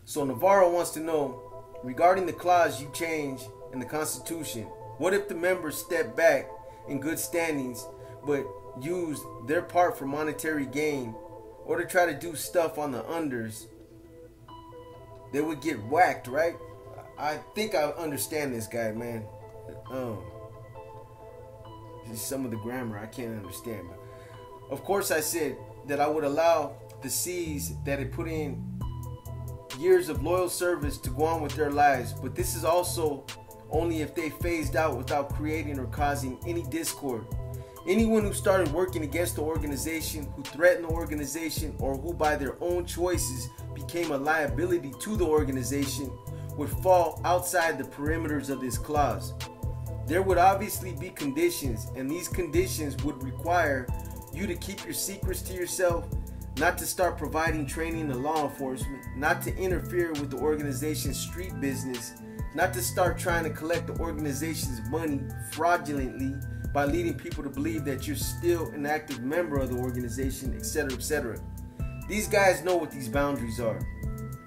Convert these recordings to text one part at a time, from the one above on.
So Navarro wants to know, regarding the clause you changed in the Constitution, what if the members step back in good standings but use their part for monetary gain or to try to do stuff on the unders? They would get whacked, right? I think I understand this guy, man. Just some of the grammar I can't understand. But of course I said that I would allow the C's that had put in years of loyal service to go on with their lives, but this is also only if they phased out without creating or causing any discord. Anyone who started working against the organization, who threatened the organization, or who by their own choices became a liability to the organization would fall outside the perimeters of this clause. There would obviously be conditions, and these conditions would require you to keep your secrets to yourself, not to start providing training to law enforcement, not to interfere with the organization's street business, not to start trying to collect the organization's money fraudulently by leading people to believe that you're still an active member of the organization, etc., etc. These guys know what these boundaries are.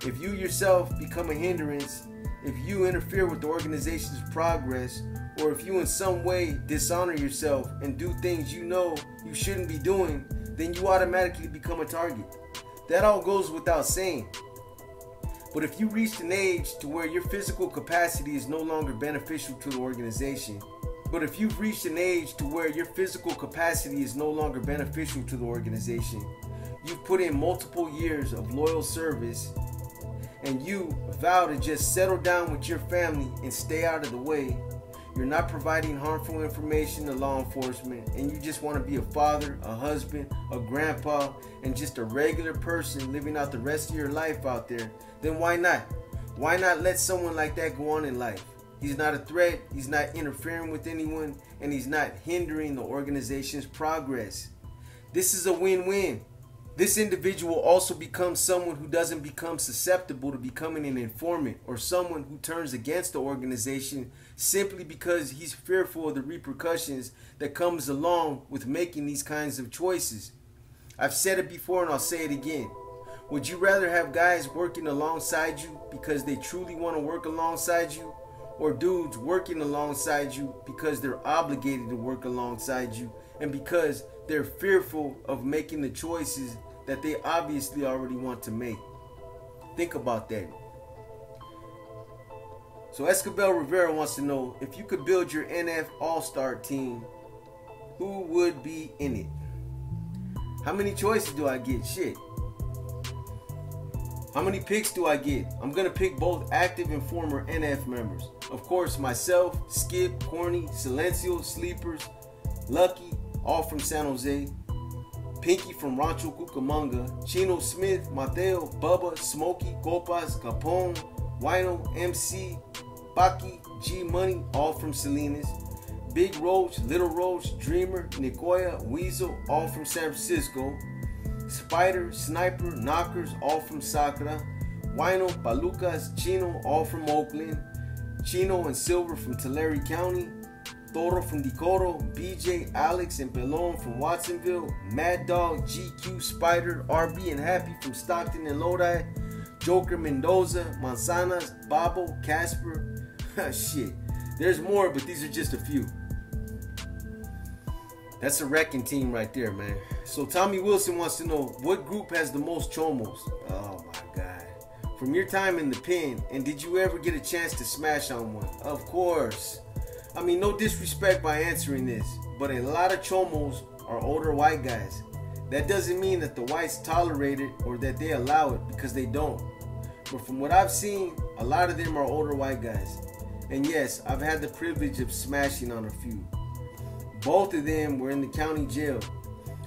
If you yourself become a hindrance, if you interfere with the organization's progress, or if you in some way dishonor yourself and do things you know you shouldn't be doing, then you automatically become a target. That all goes without saying. But if you reach an age to where your physical capacity is no longer beneficial to the organization, you've put in multiple years of loyal service, and you vow to just settle down with your family and stay out of the way, you're not providing harmful information to law enforcement, and you just want to be a father, a husband, a grandpa, and just a regular person living out the rest of your life out there, then why not? Why not let someone like that go on in life? He's not a threat, he's not interfering with anyone, and he's not hindering the organization's progress. This is a win-win. This individual also becomes someone who doesn't become susceptible to becoming an informant or someone who turns against the organization simply because he's fearful of the repercussions that comes along with making these kinds of choices. I've said it before and I'll say it again. Would you rather have guys working alongside you because they truly want to work alongside you, or dudes working alongside you because they're obligated to work alongside you and because they're fearful of making the choices that they obviously already want to make? Think about that. So Escobar Rivera wants to know, if you could build your NF All-Star team, who would be in it? How many choices do I get? Shit. How many picks do I get? I'm going to pick both active and former NF members. Of course, myself, Skip, Corny, Silencio, Sleepers, Lucky, all from San Jose, Pinky from Rancho Cucamonga, Chino Smith, Mateo, Bubba, Smokey, Copas, Capone, Wino, MC, Paki, G Money, all from Salinas, Big Roach, Little Roach, Dreamer, Nicoya, Weasel, all from San Francisco, Spider, Sniper, Knockers, all from Sacra, Wino, Palucas, Chino, all from Oakland, Chino and Silver from Tulare County, Toro from Decoto, BJ, Alex, and Pelon from Watsonville, Mad Dog, GQ, Spider, RB, and Happy from Stockton and Lodi, Joker, Mendoza, Manzanas, Babo, Casper. Shit, there's more, but these are just a few. That's a wrecking team right there, man. So Tommy Wilson wants to know, what group has the most Chomos? Oh my God. From your time in the pen, and did you ever get a chance to smash on one? Of course. I mean, no disrespect by answering this, but a lot of Chomos are older white guys. That doesn't mean that the whites tolerate it or that they allow it, because they don't. But from what I've seen, a lot of them are older white guys. And yes, I've had the privilege of smashing on a few. Both of them were in the county jail.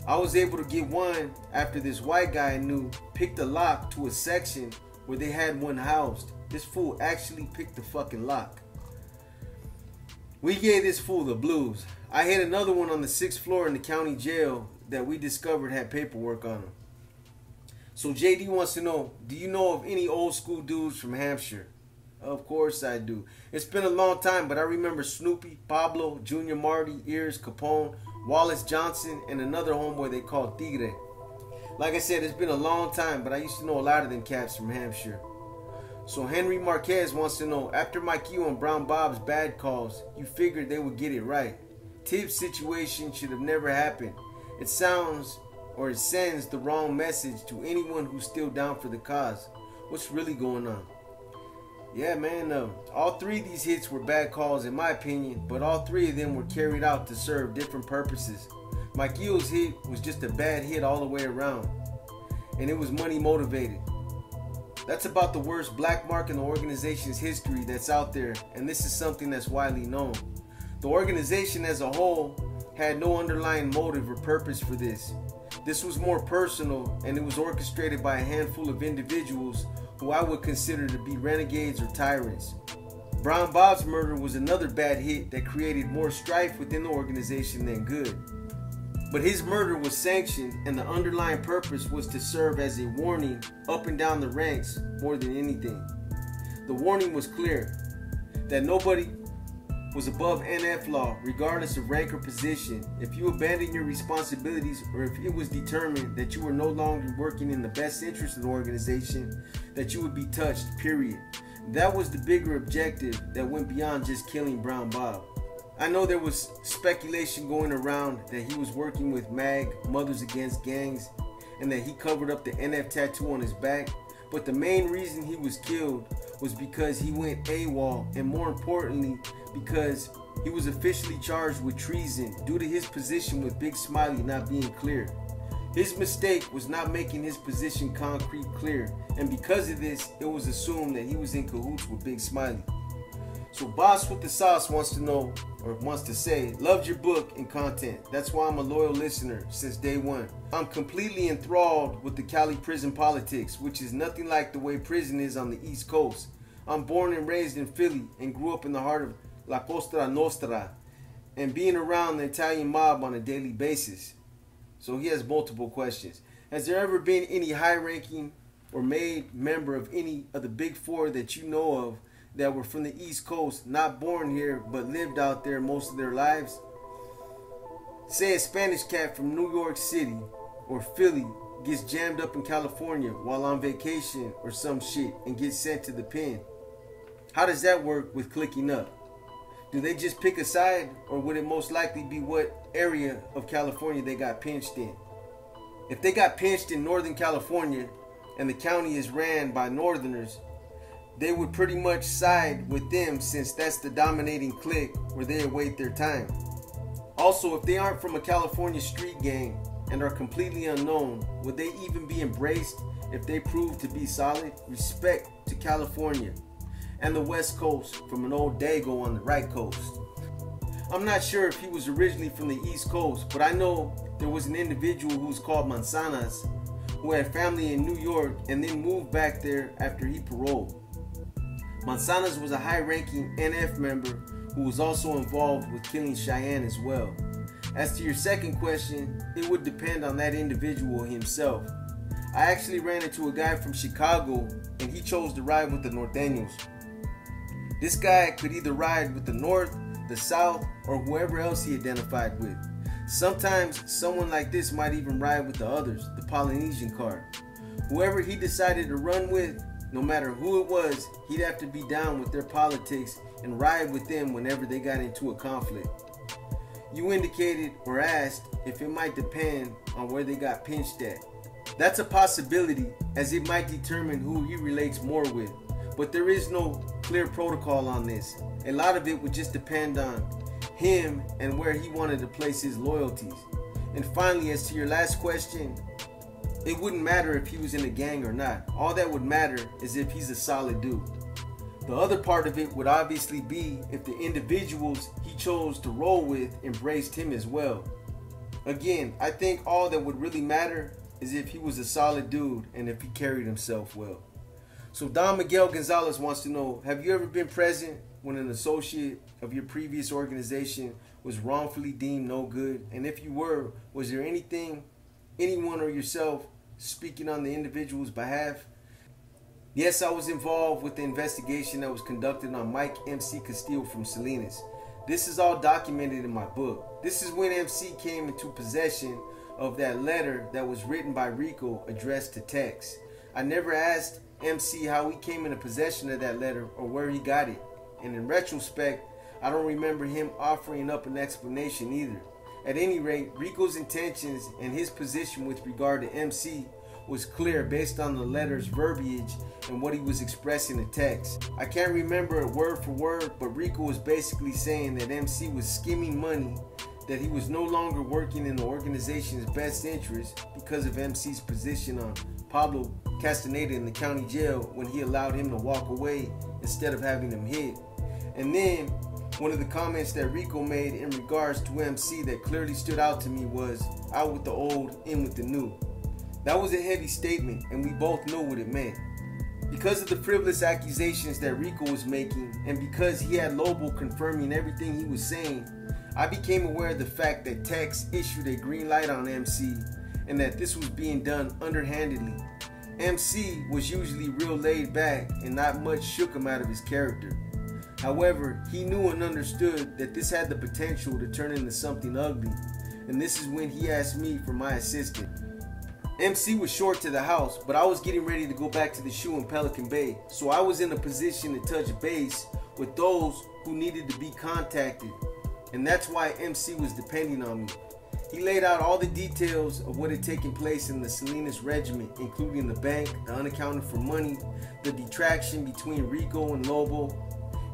I was able to get one after this white guy I knew picked a lock to a section where they had one housed. This fool actually picked the fucking lock. We gave this fool the blues. I hit another one on the 6th floor in the county jail that we discovered had paperwork on him. So JD wants to know, do you know of any old school dudes from Hampshire? Of course I do. It's been a long time, but I remember Snoopy, Pablo, Junior Marty, Ears, Capone, Wallace Johnson, and another homeboy they called Tigre. Like I said, it's been a long time, but I used to know a lot of them cats from Hampshire. So Henry Marquez wants to know, after Mike Q and Brown Bob's bad calls, you figured they would get it right. Tibbs' situation should have never happened. It sounds or it sends the wrong message to anyone who's still down for the cause. What's really going on? Yeah, man, all three of these hits were bad calls in my opinion, but all three of them were carried out to serve different purposes. Mike Q's hit was just a bad hit all the way around, and it was money motivated. That's about the worst black mark in the organization's history that's out there, and this is something that's widely known. The organization as a whole had no underlying motive or purpose for this. This was more personal, and it was orchestrated by a handful of individuals who I would consider to be renegades or tyrants. Brown Bob's murder was another bad hit that created more strife within the organization than good. But his murder was sanctioned, and the underlying purpose was to serve as a warning up and down the ranks more than anything. The warning was clear, that nobody was above NF law regardless of rank or position. If you abandoned your responsibilities, or if it was determined that you were no longer working in the best interest of the organization, that you would be touched, period. That was the bigger objective that went beyond just killing Brown Bob. I know there was speculation going around that he was working with MAG, Mothers Against Gangs, and that he covered up the NF tattoo on his back, but the main reason he was killed was because he went AWOL, and more importantly, because he was officially charged with treason due to his position with Big Smiley not being clear. His mistake was not making his position concrete clear, and because of this, it was assumed that he was in cahoots with Big Smiley. So Boss with the Sauce wants to know, or wants to say, loved your book and content. That's why I'm a loyal listener since day one. I'm completely enthralled with the Cali prison politics, which is nothing like the way prison is on the East Coast. I'm born and raised in Philly and grew up in the heart of La Costa Nostra and being around the Italian mob on a daily basis. So he has multiple questions. Has there ever been any high-ranking or made member of any of the big four that you know of that were from the East Coast, not born here, but lived out there most of their lives? Say a Spanish cat from New York City or Philly gets jammed up in California while on vacation or some shit and gets sent to the pen. How does that work with clicking up? Do they just pick a side, or would it most likely be what area of California they got pinched in? If they got pinched in Northern California and the county is ran by Northerners, they would pretty much side with them since that's the dominating clique where they await their time. Also, if they aren't from a California street gang and are completely unknown, would they even be embraced if they prove to be solid? Respect to California and the West Coast from an old Dago on the right coast. I'm not sure if he was originally from the East Coast, but I know there was an individual who was called Manzanas who had family in New York and then moved back there after he paroled. Manzanas was a high-ranking NF member who was also involved with killing Cheyenne as well. As to your second question, it would depend on that individual himself. I actually ran into a guy from Chicago and he chose to ride with the Norteños. This guy could either ride with the North, the South, or whoever else he identified with. Sometimes someone like this might even ride with the others, the Polynesian card. Whoever he decided to run with, no matter who it was, he'd have to be down with their politics and ride with them whenever they got into a conflict. You indicated or asked if it might depend on where they got pinched at. That's a possibility, as it might determine who he relates more with, but there is no clear protocol on this. A lot of it would just depend on him and where he wanted to place his loyalties. And finally, as to your last question, it wouldn't matter if he was in a gang or not. All that would matter is if he's a solid dude. The other part of it would obviously be if the individuals he chose to roll with embraced him as well. Again, I think all that would really matter is if he was a solid dude and if he carried himself well. So Don Miguel Gonzalez wants to know, have you ever been present when an associate of your previous organization was wrongfully deemed no good? And if you were, was there anything, anyone or yourself speaking on the individual's behalf? Yes, I was involved with the investigation that was conducted on Mike MC Castillo from Salinas. This is all documented in my book. This is when MC came into possession of that letter that was written by Rico addressed to Tex. I never asked MC how he came into possession of that letter or where he got it. And in retrospect, I don't remember him offering up an explanation either. At any rate, Rico's intentions and his position with regard to MC was clear based on the letter's verbiage and what he was expressing in text. I can't remember it word for word, but Rico was basically saying that MC was skimming money, that he was no longer working in the organization's best interest because of MC's position on Pablo Castaneda in the county jail when he allowed him to walk away instead of having him hit. And then one of the comments that Rico made in regards to MC that clearly stood out to me was, out with the old, in with the new. That was a heavy statement, and we both know what it meant. Because of the frivolous accusations that Rico was making, and because he had Lobo confirming everything he was saying, I became aware of the fact that Tex issued a green light on MC, and that this was being done underhandedly. MC was usually real laid back, and not much shook him out of his character. However, he knew and understood that this had the potential to turn into something ugly, and this is when he asked me for my assistance. MC was short to the house, but I was getting ready to go back to the shoe in Pelican Bay, so I was in a position to touch base with those who needed to be contacted, and that's why MC was depending on me. He laid out all the details of what had taken place in the Salinas regiment, including the bank, the unaccounted for money, the detraction between Rico and Lobo,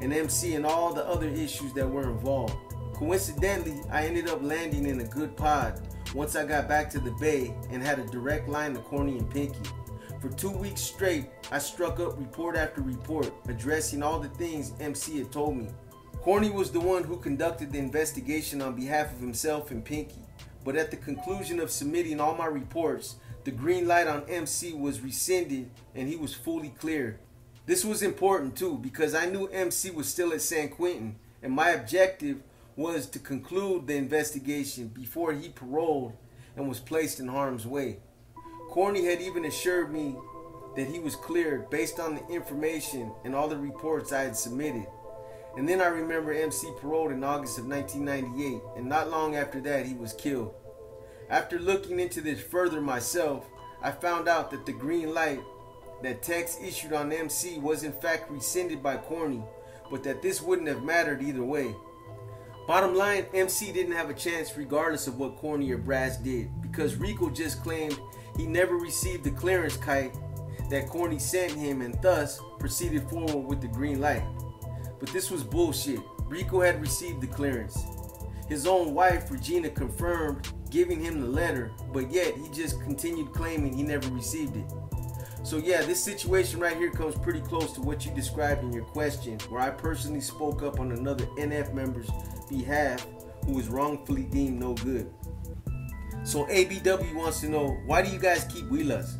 and MC, and all the other issues that were involved. Coincidentally, I ended up landing in a good pod once I got back to the Bay and had a direct line to Corny and Pinky. For 2 weeks straight, I struck up report after report, addressing all the things MC had told me. Corny was the one who conducted the investigation on behalf of himself and Pinky, but at the conclusion of submitting all my reports, the green light on MC was rescinded and he was fully cleared. This was important too, because I knew MC was still at San Quentin, and my objective was to conclude the investigation before he paroled and was placed in harm's way. Corny had even assured me that he was cleared based on the information and all the reports I had submitted. And then I remember MC paroled in August of 1998, and not long after that he was killed. After looking into this further myself, I found out that the green light that Tex issued on MC was in fact rescinded by Corny, but that this wouldn't have mattered either way. Bottom line, MC didn't have a chance regardless of what Corny or Brass did, because Rico just claimed he never received the clearance kite that Corny sent him and thus proceeded forward with the green light. But this was bullshit. Rico had received the clearance. His own wife, Regina, confirmed giving him the letter, but yet he just continued claiming he never received it. So yeah, this situation right here comes pretty close to what you described in your question, where I personally spoke up on another NF member's behalf who was wrongfully deemed no good. So ABW wants to know, why do you guys keep wheelers?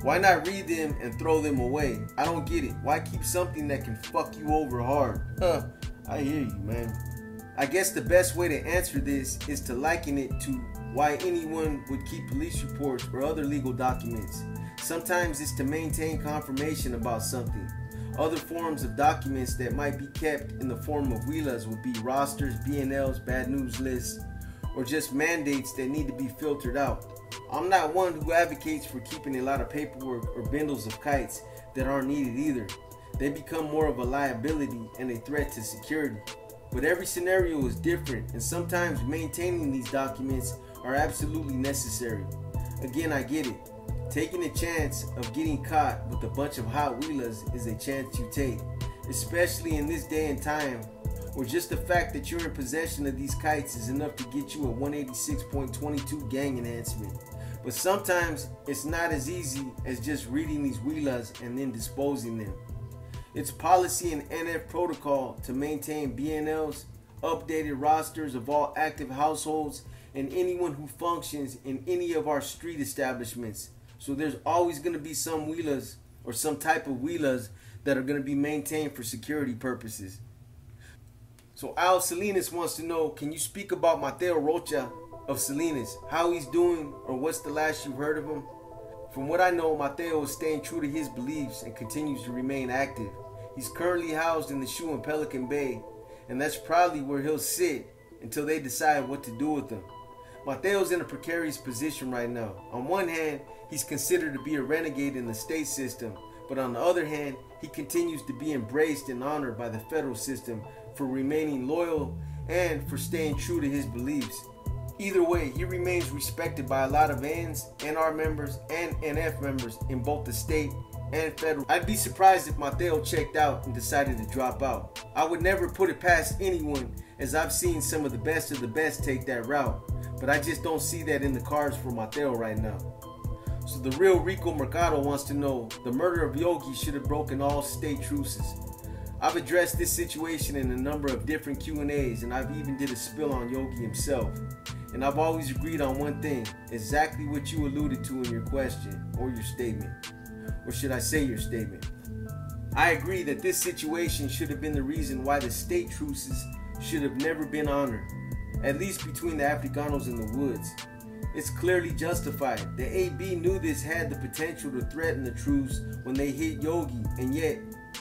Why not read them and throw them away? I don't get it. Why keep something that can fuck you over hard? I hear you, man. I guess the best way to answer this is to liken it to why anyone would keep police reports or other legal documents. Sometimes it's to maintain confirmation about something. Other forms of documents that might be kept in the form of wheelers would be rosters, B&Ls, bad news lists, or just mandates that need to be filtered out. I'm not one who advocates for keeping a lot of paperwork or bundles of kites that aren't needed either. They become more of a liability and a threat to security. But every scenario is different, and sometimes maintaining these documents are absolutely necessary. Again, I get it. Taking a chance of getting caught with a bunch of hot wheelers is a chance you take, especially in this day and time, where just the fact that you're in possession of these kites is enough to get you a 186.22 gang enhancement. But sometimes it's not as easy as just reading these wheelers and then disposing them. It's policy and NF protocol to maintain BNLs, updated rosters of all active households, and anyone who functions in any of our street establishments. So there's always going to be some wheelers or some type of wheelers that are going to be maintained for security purposes. So Al Salinas wants to know, can you speak about Mateo Rocha of Salinas, how he's doing, or what's the last you've heard of him? From what I know, Mateo is staying true to his beliefs and continues to remain active. He's currently housed in the shoe in Pelican Bay, and that's probably where he'll sit until they decide what to do with him. Mateo's in a precarious position right now. On one hand, he's considered to be a renegade in the state system, but on the other hand, he continues to be embraced and honored by the federal system for remaining loyal and for staying true to his beliefs. Either way, he remains respected by a lot of N's, NR members, and NF members in both the state and federal. I'd be surprised if Mateo checked out and decided to drop out. I would never put it past anyone, as I've seen some of the best take that route, but I just don't see that in the cards for Mateo right now. So the real Rico Mercado wants to know, the murder of Yogi should have broken all state truces. I've addressed this situation in a number of different Q&As, and I've even did a spill on Yogi himself. And I've always agreed on one thing, exactly what you alluded to in your question or your statement. Or should I say your statement? I agree that this situation should have been the reason why the state truces should have never been honored, at least between the Africanos and the Woods. It's clearly justified. The AB knew this had the potential to threaten the truce when they hit Yogi, and yet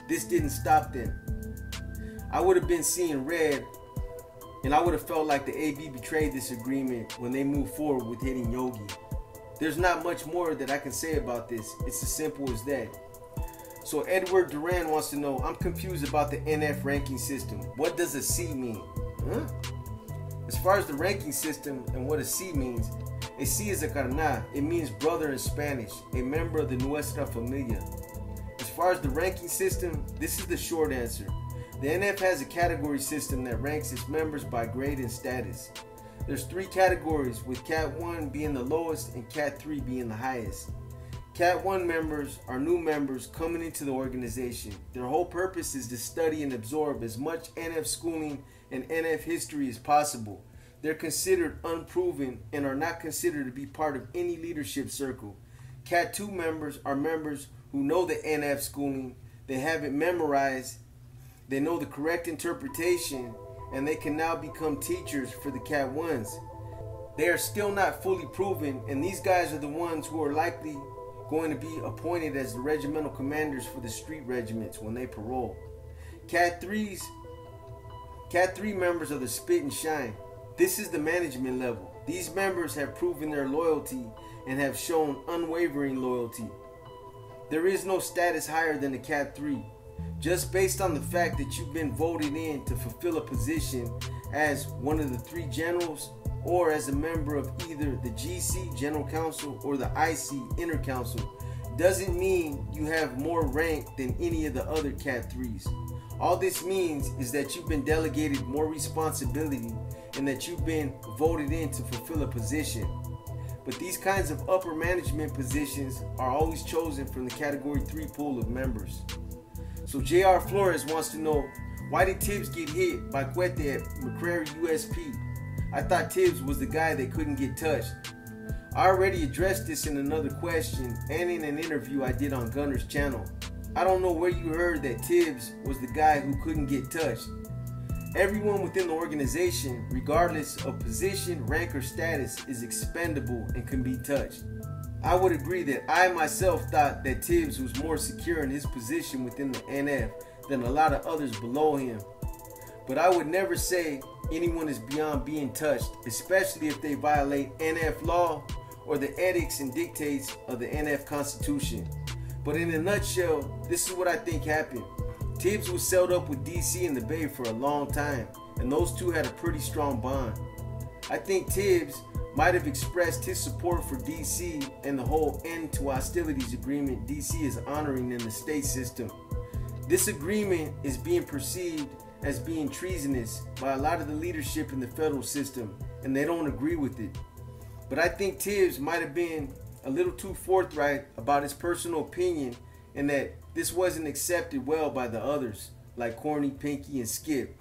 this didn't stop them. I would have been seeing red, and I would have felt like the AB betrayed this agreement when they moved forward with hitting Yogi. There's not much more that I can say about this. It's as simple as that. So Edward Duran wants to know, I'm confused about the NF ranking system. What does a C mean? Huh? As far as the ranking system and what a C means, a C is a carnal. It means brother in Spanish, a member of the Nuestra Familia. As far as the ranking system, this is the short answer. The NF has a category system that ranks its members by grade and status. There's 3 categories, with Cat 1 being the lowest and Cat 3 being the highest. Cat 1 members are new members coming into the organization. Their whole purpose is to study and absorb as much NF schooling and NF history as possible. They're considered unproven and are not considered to be part of any leadership circle. Cat 2 members are members who know the NF schooling, they have it memorized, they know the correct interpretation, and they can now become teachers for the Cat 1s. They are still not fully proven, and these guys are the ones who are likely going to be appointed as the regimental commanders for the street regiments when they parole. Cat 3 members are the spit and shine. This is the management level. These members have proven their loyalty and have shown unwavering loyalty. There is no status higher than the Cat 3. Just based on the fact that you've been voted in to fulfill a position as one of the 3 generals or as a member of either the GC, General Council, or the IC, Inner Council, doesn't mean you have more rank than any of the other Cat 3s. All this means is that you've been delegated more responsibility and that you've been voted in to fulfill a position. But these kinds of upper management positions are always chosen from the Category 3 pool of members. So JR Flores wants to know, why did Tibbs get hit by Cuete at Mccrary Usp? I thought Tibbs was the guy that couldn't get touched. I already addressed this in another question and in an interview I did on Gunner's channel. I don't know where you heard that Tibbs was the guy who couldn't get touched. Everyone within the organization, regardless of position, rank, or status, is expendable and can be touched. I would agree that I myself thought that Tibbs was more secure in his position within the NF than a lot of others below him. But I would never say anyone is beyond being touched, especially if they violate NF law or the ethics and dictates of the NF Constitution. But in a nutshell, this is what I think happened. Tibbs was set up with DC in the Bay for a long time, and those two had a pretty strong bond. I think Tibbs might have expressed his support for DC and the whole end to hostilities agreement DC is honoring in the state system. This agreement is being perceived as being treasonous by a lot of the leadership in the federal system, and they don't agree with it. But I think Tibbs might have been a little too forthright about his personal opinion and that this wasn't accepted well by the others, like Corny, Pinky, and Skip,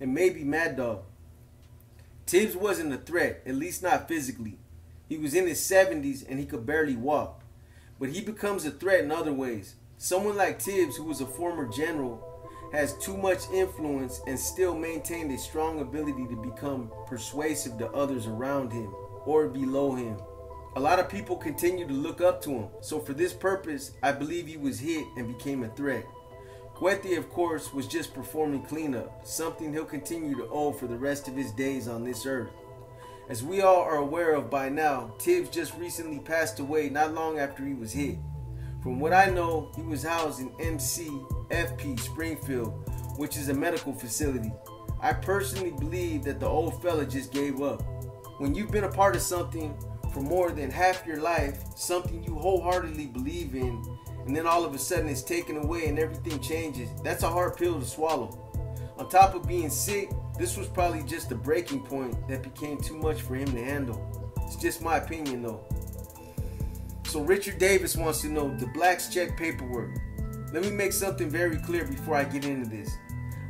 and maybe Mad Dog. Tibbs wasn't a threat, at least not physically. He was in his 70s and he could barely walk. But he becomes a threat in other ways. Someone like Tibbs, who was a former general, has too much influence and still maintained a strong ability to become persuasive to others around him or below him. A lot of people continue to look up to him, so for this purpose, I believe he was hit and became a threat. Cuete, of course, was just performing cleanup, something he'll continue to owe for the rest of his days on this earth. As we all are aware of by now, Tibbs just recently passed away not long after he was hit. From what I know, he was housed in MCFP Springfield, which is a medical facility. I personally believe that the old fella just gave up. When you've been a part of something for more than half your life, something you wholeheartedly believe in, and then all of a sudden it's taken away and everything changes, that's a hard pill to swallow. On top of being sick, this was probably just a breaking point that became too much for him to handle. It's just my opinion though. So Richard Davis wants to know the blacks check paperwork. Let me make something very clear before I get into this.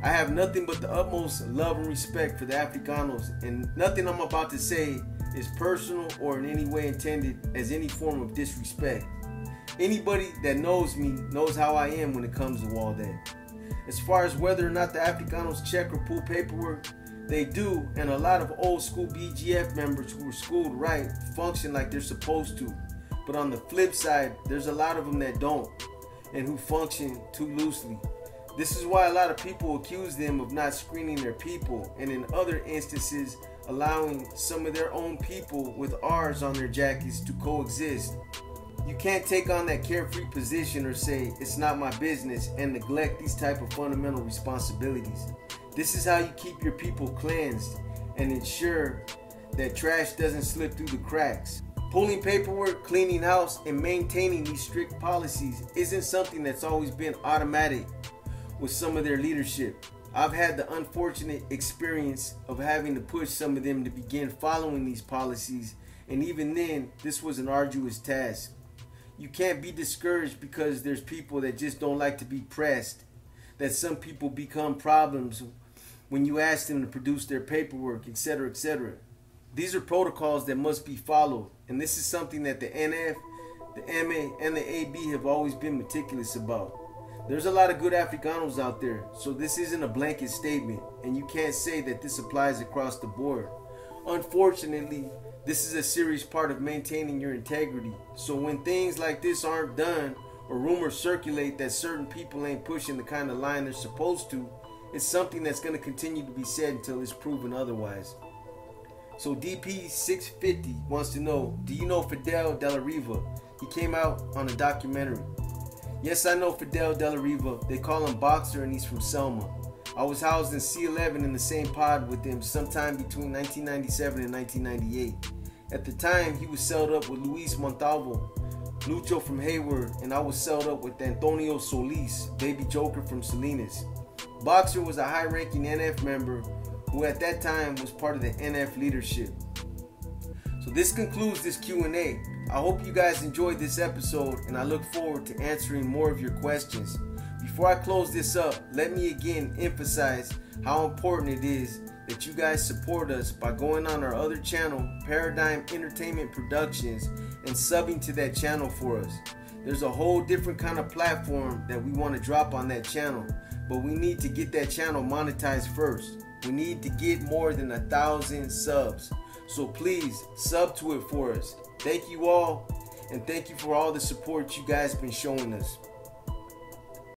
I have nothing but the utmost love and respect for the Africanos, and nothing I'm about to say is personal or in any way intended as any form of disrespect. Anybody that knows me knows how I am when it comes to all that. As far as whether or not the Africanos check or pull paperwork, they do, and a lot of old school BGF members who were schooled right function like they're supposed to. But on the flip side, there's a lot of them that don't, and who function too loosely. This is why a lot of people accuse them of not screening their people, and in other instances, allowing some of their own people with R's on their jackets to coexist. You can't take on that carefree position or say, it's not my business, and neglect these type of fundamental responsibilities. This is how you keep your people cleansed and ensure that trash doesn't slip through the cracks. Pulling paperwork, cleaning house, and maintaining these strict policies isn't something that's always been automatic with some of their leadership. I've had the unfortunate experience of having to push some of them to begin following these policies, and even then, this was an arduous task. You can't be discouraged because there's people that just don't like to be pressed, that some people become problems when you ask them to produce their paperwork, etc., etc. These are protocols that must be followed, and this is something that the NF, the MA, and the AB have always been meticulous about. There's a lot of good Africanos out there, so this isn't a blanket statement, and you can't say that this applies across the board. Unfortunately, this is a serious part of maintaining your integrity, so when things like this aren't done, or rumors circulate that certain people ain't pushing the kind of line they're supposed to, it's something that's going to continue to be said until it's proven otherwise. So DP650 wants to know, do you know Fidel De La Riva? He came out on a documentary. Yes, I know Fidel De La Riva. They call him Boxer and he's from Selma. I was housed in C11 in the same pod with him sometime between 1997 and 1998. At the time, he was celled up with Luis Montalvo, Lucho from Hayward, and I was celled up with Antonio Solis, Baby Joker from Salinas. Boxer was a high-ranking NF member who at that time was part of the NF leadership. So this concludes this Q&A. I hope you guys enjoyed this episode, and I look forward to answering more of your questions. Before I close this up, let me again emphasize how important it is that you guys support us by going on our other channel, Paradigm Entertainment Productions, and subbing to that channel for us. There's a whole different kind of platform that we want to drop on that channel, but we need to get that channel monetized first. We need to get more than 1,000 subs. So please sub to it for us. Thank you all, and thank you for all the support you guys been showing us.